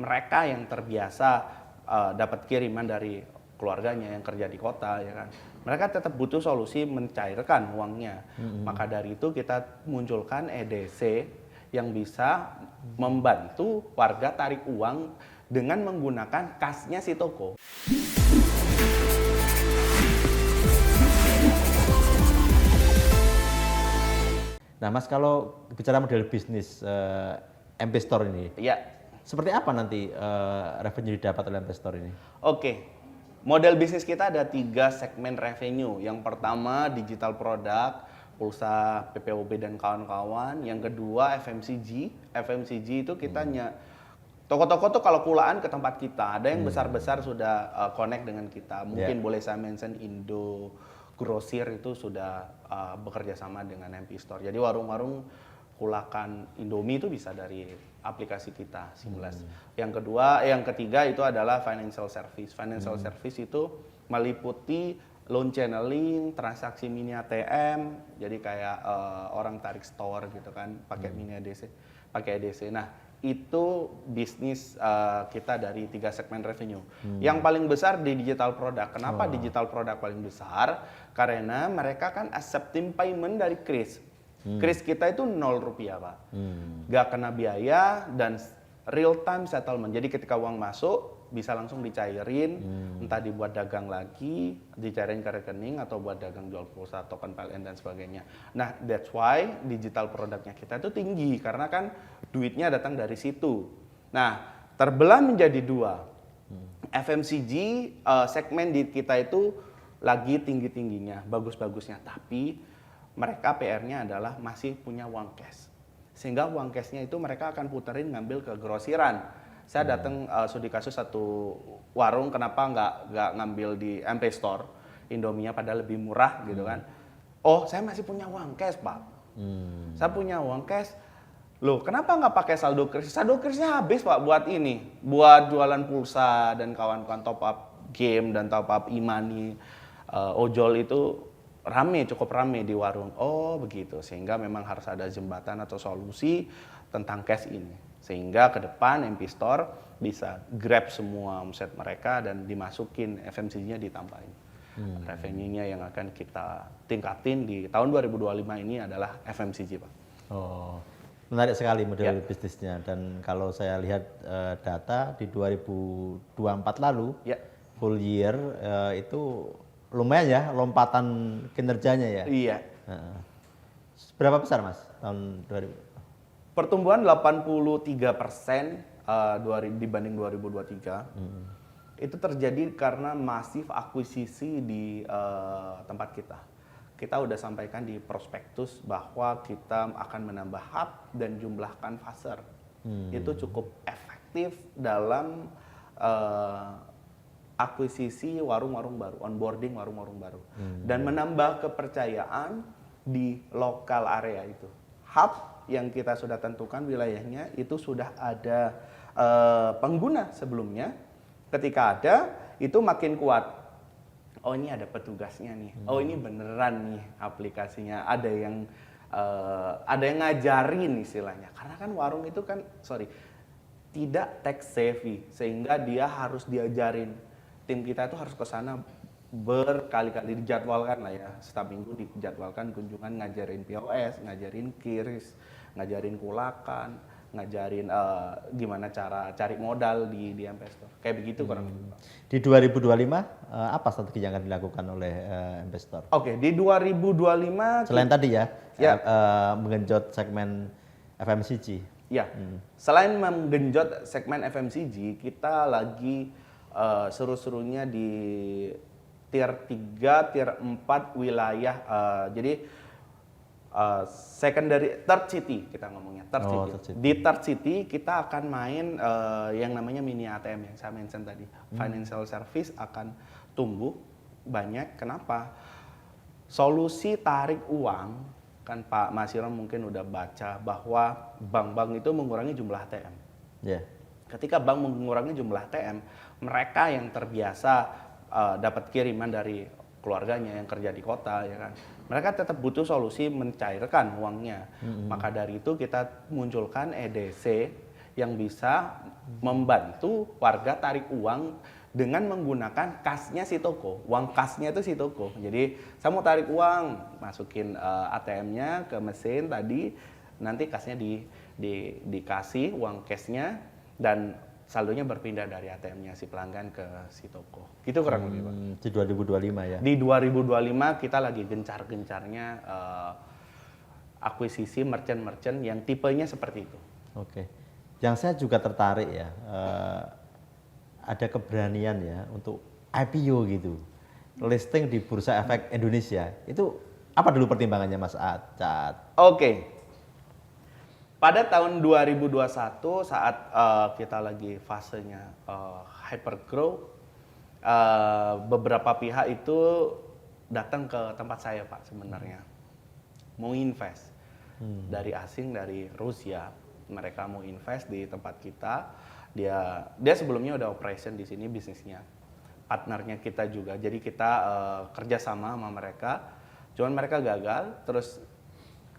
mereka yang terbiasa dapat kiriman dari keluarganya yang kerja di kota, ya kan. Mereka tetap butuh solusi mencairkan uangnya. Maka dari itu kita munculkan EDC yang bisa membantu warga tarik uang dengan menggunakan kasnya si toko. Nah, Mas, kalau bicara model bisnis MP Store ini, Ya. seperti apa nanti revenue didapat oleh MP Store ini? Oke, model bisnis kita ada 3 segmen revenue. Yang pertama digital product, pulsa, PPOB dan kawan-kawan. Yang kedua FMCG. FMCG itu kita toko-toko tuh kalau kulaan ke tempat kita. Ada yang besar-besar sudah connect dengan kita. Mungkin boleh saya mention Indo Grosir itu sudah bekerja sama dengan MP Store. Jadi warung-warung kulakan Indomie itu bisa dari aplikasi kita Seamless. Yang ketiga itu adalah financial service. Financial service itu meliputi loan channeling, transaksi mini ATM, jadi kayak orang tarik store gitu kan, pakai mini EDC, pakai EDC. Nah, itu bisnis kita dari 3 segmen revenue. Yang paling besar di digital product. Kenapa digital product paling besar? Karena mereka kan accepting payment dari Kris. Kris kita itu 0 rupiah, Pak. Gak kena biaya dan real time settlement. Jadi ketika uang masuk bisa langsung dicairin, entah dibuat dagang lagi, dicairin ke rekening atau buat dagang jual pulsa, token PLN dan sebagainya. Nah, that's why digital produknya kita itu tinggi karena kan duitnya datang dari situ. Nah, terbelah menjadi 2. FMCG segmen di kita itu lagi tinggi-tingginya, bagus-bagusnya, tapi mereka PR-nya adalah masih punya uang cash. Sehingga uang cash-nya itu mereka akan puterin ngambil ke grosiran. Saya datang studi kasus satu warung, kenapa nggak ngambil di MP Store, Indomie-nya padahal lebih murah gitu kan. Oh, saya masih punya uang cash, Pak. Saya punya uang cash. Loh, kenapa nggak pakai saldo kris? Saldo krisnya habis, Pak, buat ini. Buat jualan pulsa dan kawan-kawan top up game dan top up e-money. Ojol itu cukup rame di warung. Oh, begitu. Sehingga memang harus ada jembatan atau solusi tentang cash ini. Sehingga ke depan MP Store bisa grab semua omset mereka dan dimasukin FMCG-nya ditambahin. Revenue-nya yang akan kita tingkatin di tahun 2025 ini adalah FMCG, Pak. Oh, menarik sekali model bisnisnya. Dan kalau saya lihat data di 2024 lalu, full year itu lumayan ya lompatan kinerjanya ya. Iya. Berapa besar, Mas, tahun 2000? Pertumbuhan 83% dibanding 2023. Itu terjadi karena masif akuisisi di tempat kita. Kita udah sampaikan di prospektus bahwa kita akan menambah hub dan jumlah canvasser. Itu cukup efektif dalam akuisisi warung-warung baru, onboarding warung-warung baru. Dan menambah kepercayaan di lokal area itu. Hub yang kita sudah tentukan wilayahnya itu sudah ada pengguna sebelumnya. Ketika ada, itu makin kuat. Oh, ini ada petugasnya nih. Oh, ini beneran nih aplikasinya. Ada yang ngajarin istilahnya. Karena kan warung itu kan, tidak tech savvy. Sehingga dia harus diajarin. Tim kita itu harus ke sana berkali-kali, dijadwalkan lah ya. Setiap minggu dijadwalkan kunjungan, ngajarin POS, ngajarin KRIS, ngajarin kulakan, ngajarin gimana cara cari modal di MP Store. Kayak begitu kurang lebih. Di 2025 apa strategi yang akan dilakukan oleh MP Store? Oke, di 2025 selain tadi ya, menggenjot segmen FMCG. Ya, selain menggenjot segmen FMCG, kita lagi seru-serunya di tier 3, tier 4 wilayah. Jadi third city kita ngomongnya, third city. Di third city kita akan main yang namanya mini ATM yang saya mention tadi. Financial service akan tumbuh banyak. Kenapa? Solusi tarik uang, kan Pak Masiron mungkin udah baca bahwa bank-bank itu mengurangi jumlah ATM. Ketika bank mengurangi jumlah ATM, mereka yang terbiasa dapat kiriman dari keluarganya yang kerja di kota, ya kan, mereka tetap butuh solusi mencairkan uangnya. Maka dari itu kita munculkan EDC yang bisa membantu warga tarik uang dengan menggunakan kasnya si toko. Uang kasnya itu si toko. Jadi saya mau tarik uang, masukin ATM-nya ke mesin tadi, nanti kasnya dikasih uang cashnya dan saldonya berpindah dari ATM-nya si pelanggan ke si toko. Gitu kurang lebih, Pak. Di 2025 ya? Di 2025 kita lagi gencar-gencarnya akuisisi merchant-merchant yang tipenya seperti itu. Oke. Yang saya juga tertarik ya, ada keberanian ya untuk IPO gitu. Listing di Bursa Efek Indonesia. Itu apa dulu pertimbangannya Mas Caat? Oke. Pada tahun 2021 saat kita lagi fasenya hypergrowth, beberapa pihak itu datang ke tempat saya, Pak, sebenarnya. Mau invest. Dari asing, dari Rusia. Mereka mau invest di tempat kita. Dia sebelumnya udah operation di sini bisnisnya. Partnernya kita juga. Jadi kita kerjasama sama mereka. Cuman mereka gagal, terus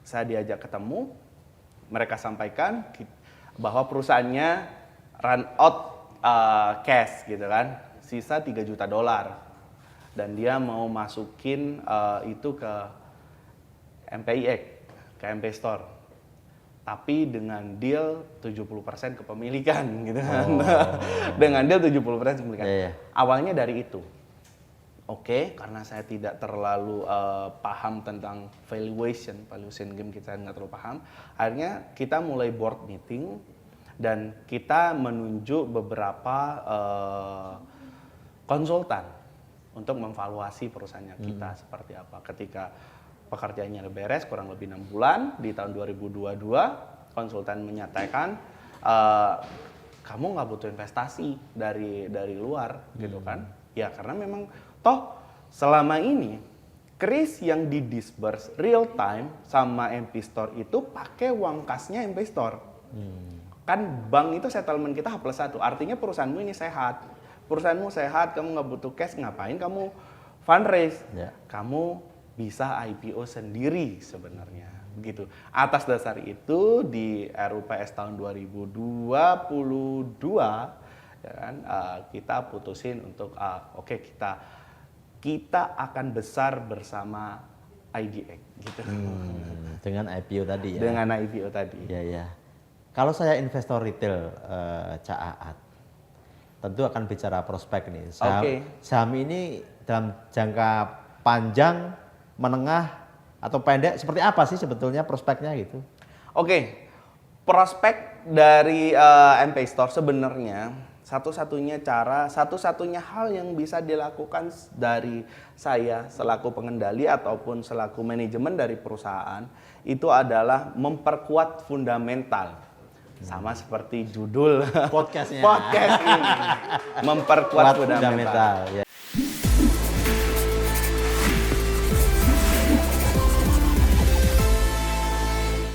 saya diajak ketemu. Mereka sampaikan bahwa perusahaannya run out cash gitu kan, sisa $3 juta dan dia mau masukin itu ke MPIX, ke MP Store, tapi dengan deal 70% kepemilikan gitu kan. Dengan deal 70% kepemilikan. Awalnya dari itu. Oke, karena saya tidak terlalu paham tentang valuation game kita nggak terlalu paham. Akhirnya kita mulai board meeting dan kita menunjuk beberapa konsultan untuk memvaluasi perusahaannya kita seperti apa. Ketika pekerjaannya beres kurang lebih 6 bulan di tahun 2022, konsultan menyatakan kamu nggak butuh investasi dari luar gitu kan. Ya karena memang toh selama ini kris yang di disburse real time sama MP Store itu pakai uang kasnya MP Store. Kan bank itu settlement kita H+1, artinya perusahaanmu ini sehat. Perusahaanmu sehat, kamu nggak butuh cash, ngapain kamu fundraise? Kamu bisa IPO sendiri sebenarnya. Begitu. Atas dasar itu di RUPS tahun 2022 ya kan, kita putusin untuk oke, kita akan besar bersama IDX gitu. Dengan IPO tadi ya. Dengan IPO tadi. Ya. Kalau saya investor retail Caat, tentu akan bicara prospek nih. Saham ini dalam jangka panjang, menengah atau pendek seperti apa sih sebetulnya prospeknya gitu? Oke. Prospek dari MP Store sebenarnya satu-satunya hal yang bisa dilakukan dari saya selaku pengendali ataupun selaku manajemen dari perusahaan itu adalah memperkuat fundamental. Sama seperti judul podcast ini. Memperkuat fundamental.